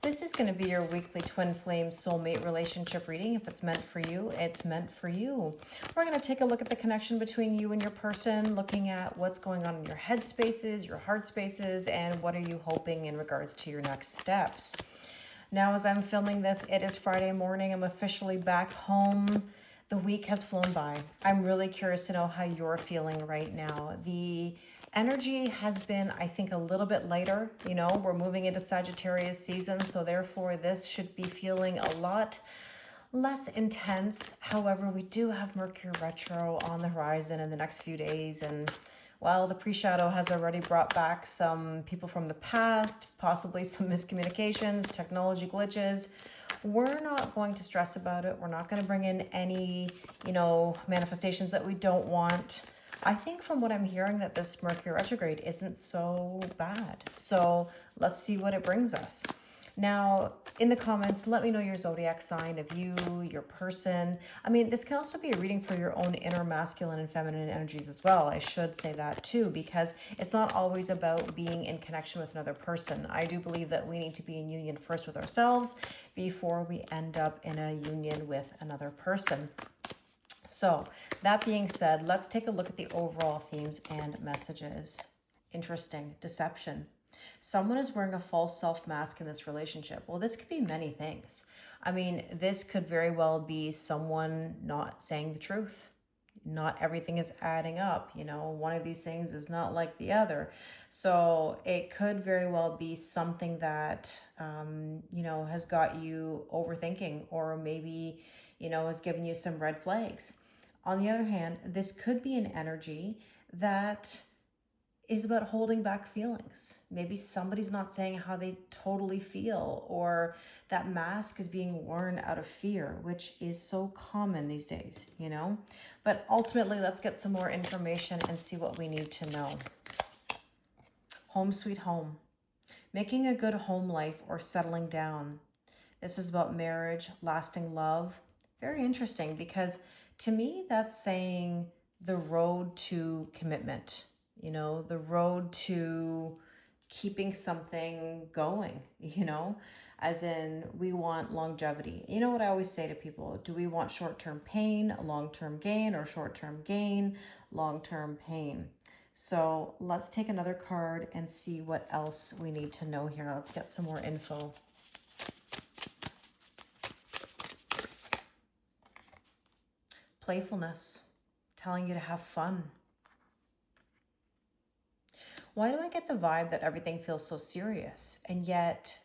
This is going to be your weekly twin flame soulmate relationship reading. If it's meant for you, it's meant for you. We're going to take a look at the connection between you and your person, looking at what's going on in your head spaces, your heart spaces, and what are you hoping in regards to your next steps. Now, as I'm filming this, it is Friday morning. I'm officially back home. The week has flown by. I'm really curious to know how you're feeling right now. The energy has been, I think, a little bit lighter. You know, we're moving into Sagittarius season, so therefore this should be feeling a lot less intense. However, we do have Mercury retro on the horizon in the next few days, and while the pre-shadow has already brought back some people from the past, possibly some miscommunications, technology glitches, we're not going to stress about it. We're not going to bring in any, manifestations that we don't want. I think from what I'm hearing that this Mercury retrograde isn't so bad. So let's see what it brings us. Now, in the comments, let me know your zodiac sign of you, your person. I mean, this can also be a reading for your own inner masculine and feminine energies as well. I should say that too, because it's not always about being in connection with another person. I do believe that we need to be in union first with ourselves before we end up in a union with another person. So that being said, let's take a look at the overall themes and messages. Interesting. Deception. Someone is wearing a false self mask in this relationship. Well, this could be many things. I mean, this could very well be someone not saying the truth. Not everything is adding up. One of these things is not like the other. So it could very well be something that, has got you overthinking, or maybe, has given you some red flags. On the other hand, this could be an energy that is about holding back feelings. Maybe somebody's not saying how they totally feel, or that mask is being worn out of fear, which is so common these days, But ultimately, let's get some more information and see what we need to know. Home sweet home. Making a good home life or settling down. This is about marriage, lasting love. Very interesting, because to me, that's saying the road to commitment. The road to keeping something going, as in we want longevity. You know what I always say to people? Do we want short-term pain, long-term gain, or short-term gain, long-term pain? So let's take another card and see what else we need to know here. Let's get some more info. Playfulness, telling you to have fun. Why do I get the vibe that everything feels so serious? And yet,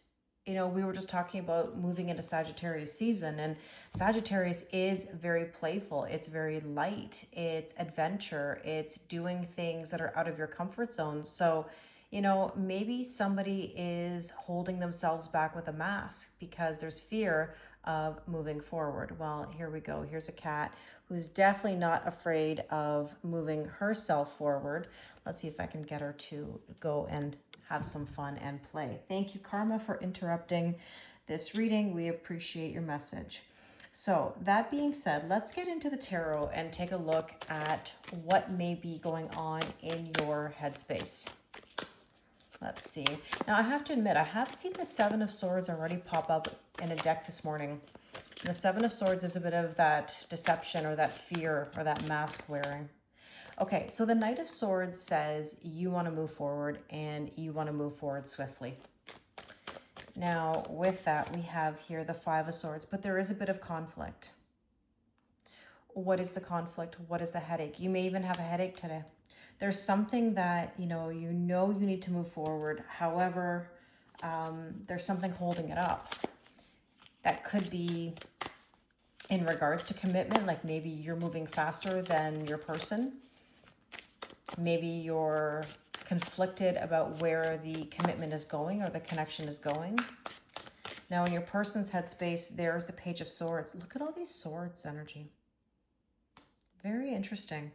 we were just talking about moving into Sagittarius season, and Sagittarius is very playful. It's very light. It's adventure. It's doing things that are out of your comfort zone. So, maybe somebody is holding themselves back with a mask because there's fear of moving forward. Well, here we go. Here's a cat who's definitely not afraid of moving herself forward. Let's see if I can get her to go and have some fun and play. Thank you, Karma, for interrupting this reading. We appreciate your message. So that being said, let's get into the tarot and take a look at what may be going on in your headspace. Let's see. Now, I have to admit, I have seen the Seven of Swords already pop up in a deck this morning. And the Seven of Swords is a bit of that deception, or that fear, or that mask wearing. Okay, so the Knight of Swords says you want to move forward, and you want to move forward swiftly. Now, with that, we have here the Five of Swords, but there is a bit of conflict. What is the conflict? What is the headache? You may even have a headache today. There's something that, you need to move forward. However, there's something holding it up. That could be in regards to commitment, like maybe you're moving faster than your person. Maybe you're conflicted about where the commitment is going or the connection is going. Now, in your person's headspace, there's the Page of Swords. Look at all these swords energy. Very interesting.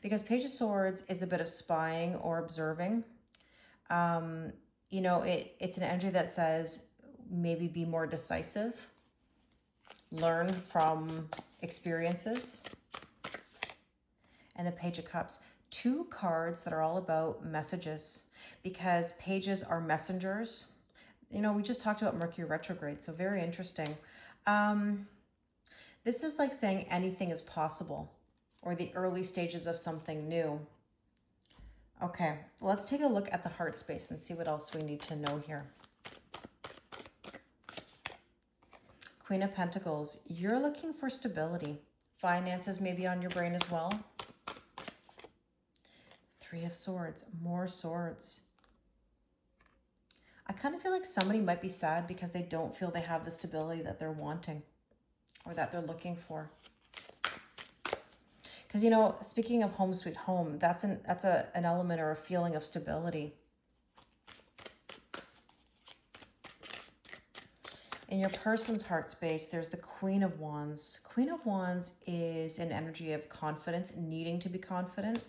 Because Page of Swords is a bit of spying or observing. It's an energy that says maybe be more decisive. Learn from experiences. And the Page of Cups. Two cards that are all about messages, because pages are messengers. You know, we just talked about Mercury retrograde, so very interesting. This is like saying anything is possible, or the early stages of something new. Okay, let's take a look at the heart space and see what else we need to know here. Queen of Pentacles, you're looking for stability. Finances may be on your brain as well. Three of Swords, more swords. I kind of feel like somebody might be sad because they don't feel they have the stability that they're wanting or that they're looking for. Because, you know, speaking of home sweet home, that's an element or a feeling of stability. In your person's heart space, there's the Queen of Wands. Queen of Wands is an energy of confidence, needing to be confident.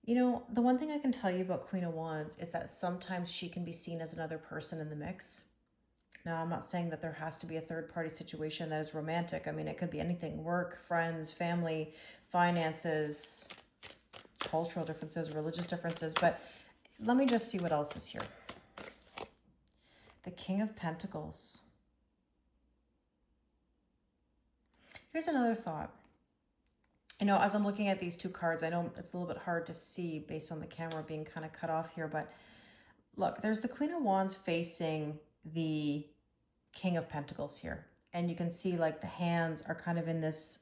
You know, the one thing I can tell you about Queen of Wands is that sometimes she can be seen as another person in the mix. Now, I'm not saying that there has to be a third-party situation that is romantic. I mean, it could be anything: work, friends, family, finances, cultural differences, religious differences. But let me just see what else is here. The King of Pentacles. Here's another thought. You know, as I'm looking at these two cards, I know it's a little bit hard to see based on the camera being kind of cut off here, but look, there's the Queen of Wands facing the King of Pentacles here. And you can see like the hands are kind of in this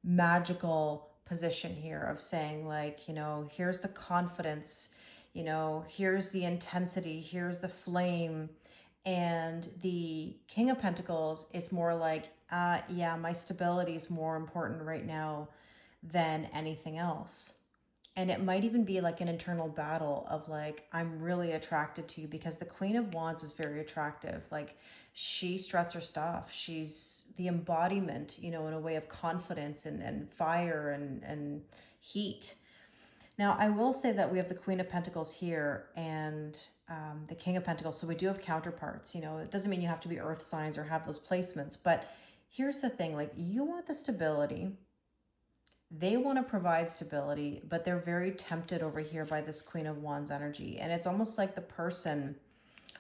magical position here of saying like, you know, here's the confidence, you know, here's the intensity, here's the flame. And the King of Pentacles is more like, yeah, my stability is more important right now than anything else. And it might even be like an internal battle of like, I'm really attracted to you, because the Queen of Wands is very attractive. Like, she struts her stuff. She's the embodiment, you know, in a way of confidence and fire and heat. Now, I will say that we have the Queen of Pentacles here and the King of Pentacles. So we do have counterparts. You know, it doesn't mean you have to be earth signs or have those placements. But here's the thing, like, you want the stability. They want to provide stability, but they're very tempted over here by this Queen of Wands energy. And it's almost like the person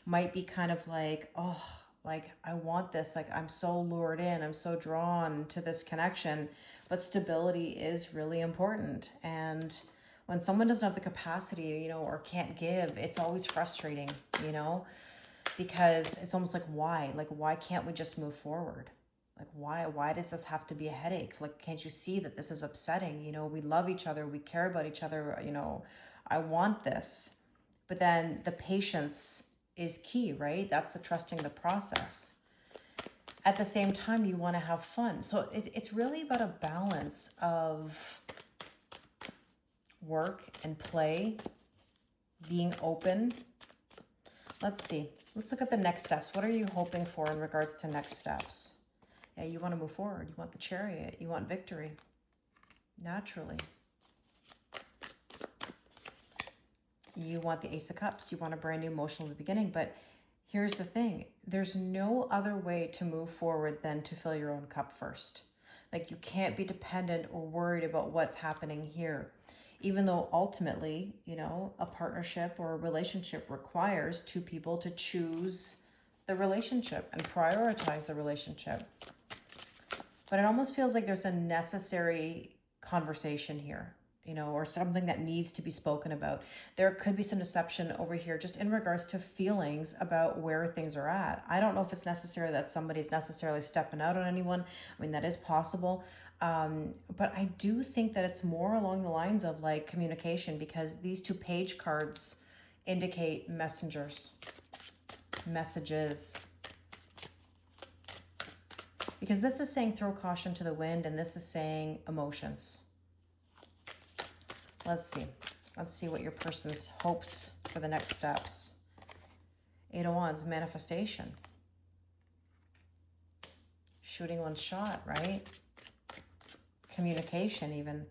might be kind of like, oh, like, I want this. Like, I'm so lured in. I'm so drawn to this connection. But stability is really important. And when someone doesn't have the capacity, you know, or can't give, it's always frustrating, you know, because it's almost like, why? Like, why can't we just move forward? Like, why does this have to be a headache? Like, can't you see that this is upsetting? You know, we love each other. We care about each other. You know, I want this. But then the patience is key, right? That's the trusting the process. At the same time, you want to have fun. So it's really about a balance of work and play, being open. Let's see. Let's look at the next steps. What are you hoping for in regards to next steps? Yeah, you want to move forward. You want the Chariot. You want victory. Naturally. You want the Ace of Cups. You want a brand new emotional beginning. But here's the thing. There's no other way to move forward than to fill your own cup first. Like, you can't be dependent or worried about what's happening here. Even though ultimately, you know, a partnership or a relationship requires two people to choose the relationship and prioritize the relationship. But it almost feels like there's a necessary conversation here, you know, or something that needs to be spoken about. There could be some deception over here just in regards to feelings about where things are at. I don't know if it's necessary that somebody's necessarily stepping out on anyone. I mean, that is possible. But I do think that it's more along the lines of like communication, because these two page cards indicate messengers, messages. Because this is saying throw caution to the wind, and this is saying emotions. Let's see. Let's see what your person's hopes for the next steps. Eight of Wands, manifestation. Shooting one shot, right? Communication even.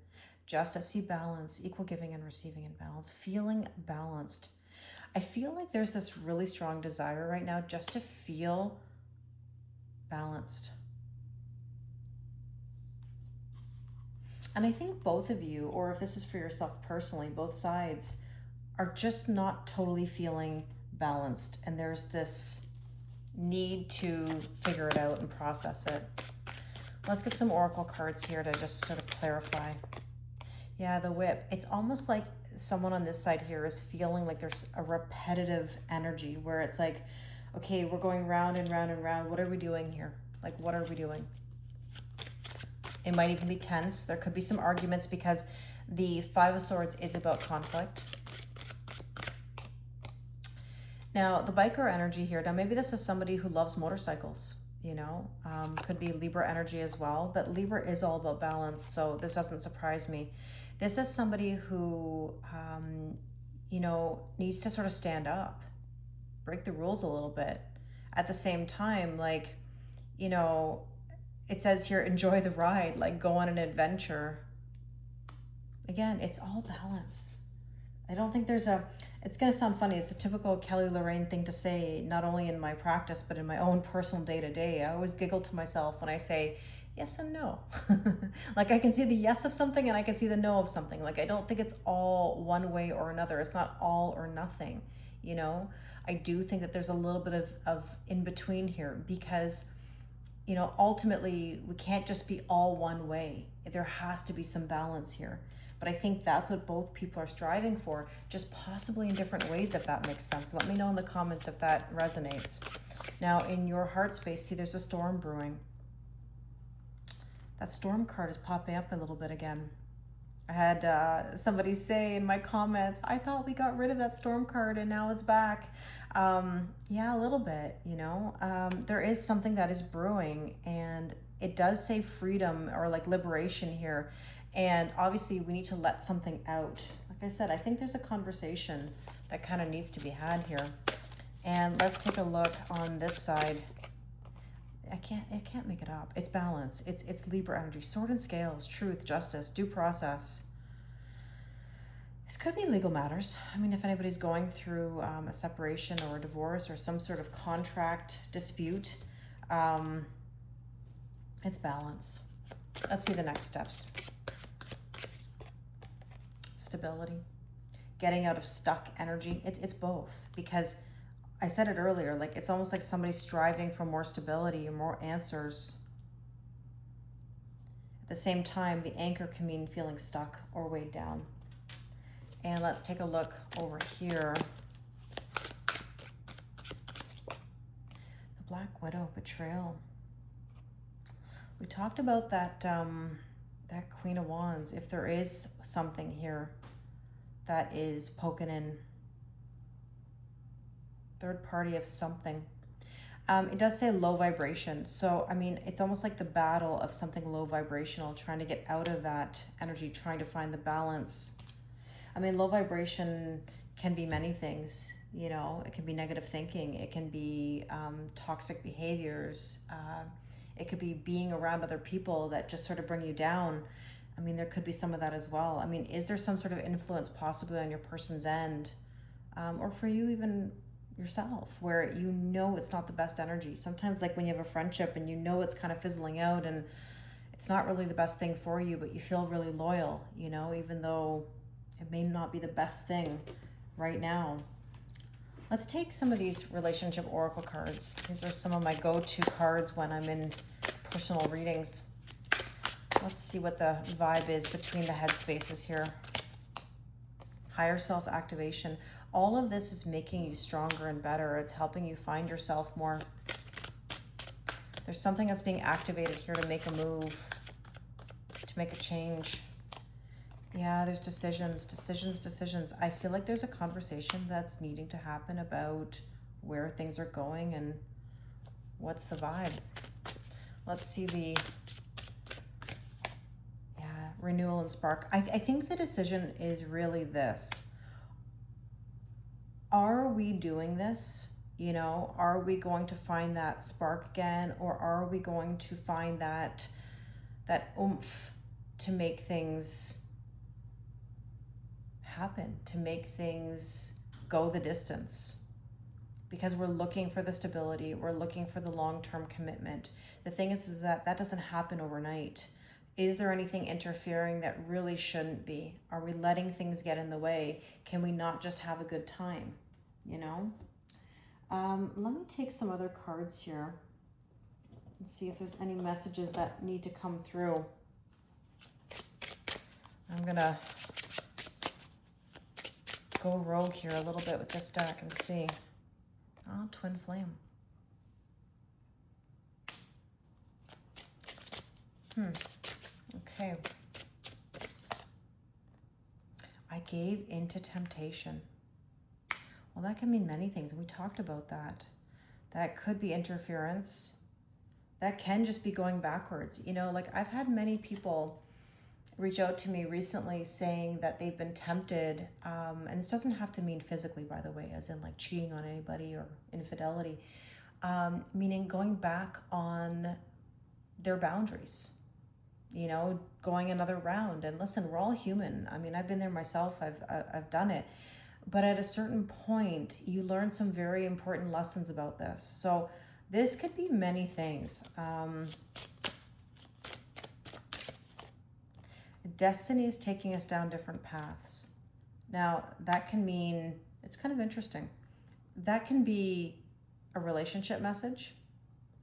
Justice, see balance, equal giving and receiving in balance. Feeling balanced. I feel like there's this really strong desire right now just to feel balanced. And I think both of you, or if this is for yourself personally, both sides are just not totally feeling balanced. And there's this need to figure it out and process it. Let's get some oracle cards here to just sort of clarify. Yeah, the whip. It's almost like someone on this side here is feeling like there's a repetitive energy where it's like, okay, we're going round and round and round. What are we doing here? Like, what are we doing? It might even be tense. There could be some arguments because the Five of Swords is about conflict. Now, the biker energy here, now maybe this is somebody who loves motorcycles, you know, could be Libra energy as well, but Libra is all about balance, so this doesn't surprise me. This is somebody who, you know, needs to sort of stand up, break the rules a little bit. At the same time, like, you know, it says here, enjoy the ride, like go on an adventure. Again, it's all balance. I don't think there's a, it's going to sound funny. It's a typical Kelly Lorraine thing to say, not only in my practice, but in my own personal day-to-day. I always giggle to myself when I say yes and no. Like I can see the yes of something and I can see the no of something. Like I don't think it's all one way or another. It's not all or nothing, you know? I do think that there's a little bit of in between here because, you know, ultimately we can't just be all one way. There has to be some balance here. But I think that's what both people are striving for, just possibly in different ways, if that makes sense. Let me know in the comments if that resonates. Now, in your heart space, see, there's a storm brewing. That storm card is popping up a little bit again. I had somebody say in my comments, I thought we got rid of that storm card and now it's back. Yeah, a little bit, you know. There is something that is brewing, and it does say freedom or like liberation here. And obviously we need to let something out. Like I said, I think there's a conversation that kind of needs to be had here. And let's take a look on this side. I can't make it up. It's balance. It's Libra energy. Sword and scales, truth, justice, due process. This could be legal matters. I mean, if anybody's going through a separation or a divorce or some sort of contract dispute, it's balance. Let's see the next steps. Stability, getting out of stuck energy. It's both, because I said it earlier, like it's almost like somebody's striving for more stability and more answers. At the same time, the anchor can mean feeling stuck or weighed down. And let's take a look over here. The Black Widow, betrayal. We talked about that that Queen of Wands. If there is something here that is poking in, third party of something. It does say low vibration. So, I mean, it's almost like the battle of something low vibrational, trying to get out of that energy, trying to find the balance. I mean, low vibration can be many things, you know. It can be negative thinking. It can be toxic behaviors. It could be being around other people that just sort of bring you down. I mean, there could be some of that as well. I mean, is there some sort of influence possibly on your person's end? Or for you even yourself, where you know it's not the best energy. Sometimes like when you have a friendship and you know it's kind of fizzling out and it's not really the best thing for you, but you feel really loyal, you know, even though it may not be the best thing right now. Let's take some of these relationship oracle cards. These are some of my go-to cards when I'm in personal readings. Let's see what the vibe is between the head spaces here. Higher self activation. All of this is making you stronger and better. It's helping you find yourself more. There's something that's being activated here to make a move, to make a change. Yeah, there's decisions. I feel like there's a conversation that's needing to happen about where things are going and what's the vibe. Let's see the renewal and spark. I think the decision is really this. Are we doing this? You know, are we going to find that spark again, or are we going to find that oomph to make things happen, to make things go the distance? Because we're looking for the stability, we're looking for the long-term commitment. The thing is that doesn't happen overnight. Is there anything interfering that really shouldn't be? Are we letting things get in the way? Can we not just have a good time? You know? Let me take some other cards here and see if there's any messages that need to come through. I'm going to go rogue here a little bit with this deck and see. Oh, Twin Flame. Okay. I gave into temptation. Well, that can mean many things. We talked about that. That could be interference. That can just be going backwards. You know, like I've had many people reach out to me recently saying that they've been tempted, and this doesn't have to mean physically, by the way, as in like cheating on anybody or infidelity, meaning going back on their boundaries, you know, going another round. And listen, we're all human. I mean, I've been there myself. I've done it. But at a certain point, you learn some very important lessons about this. So this could be many things. Destiny is taking us down different paths. Now, that can mean, it's kind of interesting. That can be a relationship message.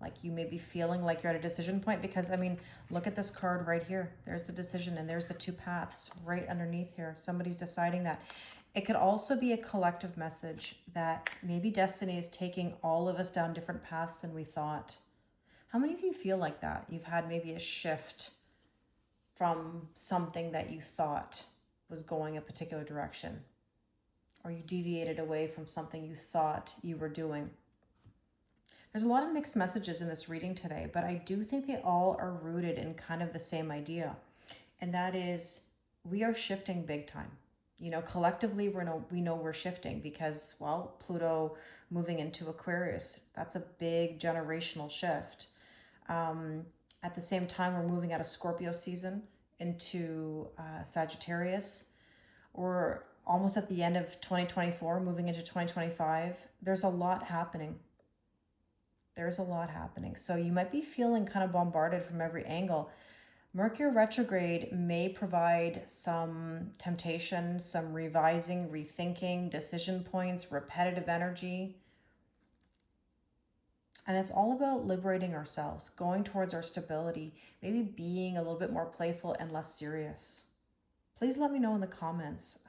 Like you may be feeling like you're at a decision point because, I mean, look at this card right here. There's the decision and there's the two paths right underneath here. Somebody's deciding that. It could also be a collective message that maybe destiny is taking all of us down different paths than we thought. How many of you feel like that? You've had maybe a shift from something that you thought was going a particular direction, or you deviated away from something you thought you were doing. There's a lot of mixed messages in this reading today, but I do think they all are rooted in kind of the same idea. And that is, we are shifting big time. You know, collectively, we know we're shifting because, well, Pluto moving into Aquarius, that's a big generational shift. At the same time, we're moving out of Scorpio season into Sagittarius. We're almost at the end of 2024, moving into 2025. There's a lot happening. There's a lot happening. So you might be feeling kind of bombarded from every angle. Mercury retrograde may provide some temptation, some revising, rethinking, decision points, repetitive energy. And it's all about liberating ourselves, going towards our stability, maybe being a little bit more playful and less serious. Please let me know in the comments.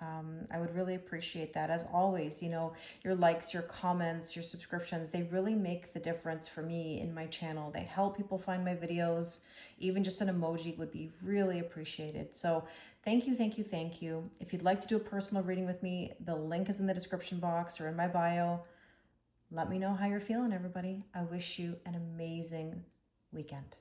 I would really appreciate that. As always, you know, your likes, your comments, your subscriptions, they really make the difference for me in my channel. They help people find my videos. Even just an emoji would be really appreciated. So thank you, thank you, thank you. If you'd like to do a personal reading with me, the link is in the description box or in my bio. Let me know how you're feeling, everybody. I wish you an amazing weekend.